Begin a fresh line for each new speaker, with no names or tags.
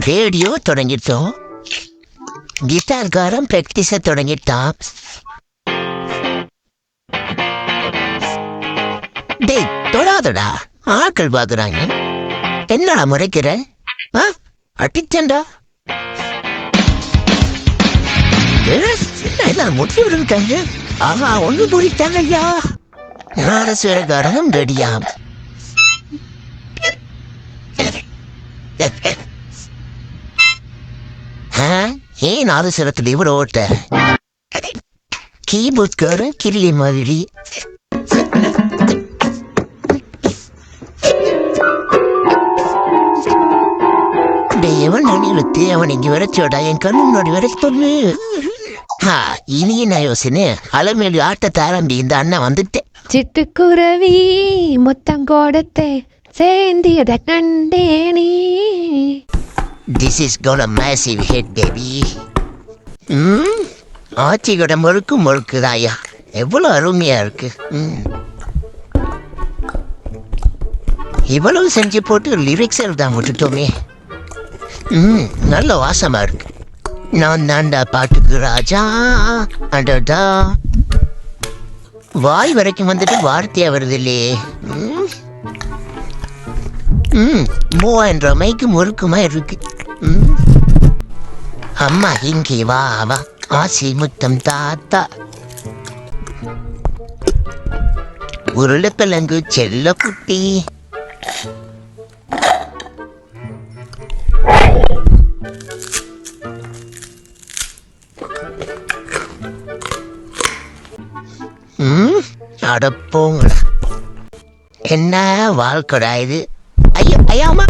Radio தொடங்கிட்டோம். கிட்டார்காரன் practice தொடங்கிட்டான். டேய் தொடாதடா, ஆட்கள் பாக்குறாங்க. என்னடா முறைக்கிற? அடிச்சண்டா. எல்லாம் முட்டி விடுங்க. ஆஹா, ஒண்ணு முடித்தாங்க ஐயா. நாரசுரகாரனும் ரெடியாம். ஏன் நாரசுரத்தில் இவ்வளோ ஓட்ட? கீபோர்ட்காரன் கிள்ளி மாதிரி. எவன் அணிலுத்து அவன் இங்க வரைச்சோடா, என் கண்ணு முன்னாடி வரை சொல்லு. இனி என்ன யோசனை? அலமேலு ஆட்டத்தை ஆரம்பி. இந்த அண்ணன் வந்துட்டேன்.
சிட்டுக்குருவி முத்தங்கோடத்தை சேந்தியத கண்டேனே.
This is gonna massive hit, baby. ஆட்சியோட முறுக்குதாயா, எவ்வளவு அருமையா இருக்கு. இவ்வளவு செஞ்சு போட்டு லிரிக்ஸ் தான் விட்டுட்டோமே. நல்ல வாசமா இருக்கு. நான் தாண்டா பாட்டுக்கு ராஜா. அடடா, வாய் வரைக்கும் வந்துட்டு வார்த்தையா வருது இல்லையே. 3000 ரூபாய்க்கு முறுக்குமா இருக்கு. அம்மா இங்கே வா வா, ஆசி முத்தம் தாத்தா. உருளைக்கிழங்கு செல்ல குட்டி. அடப்போங்க, என்ன வாழ்க்கடா இது. ஐயோ ஐயாமா.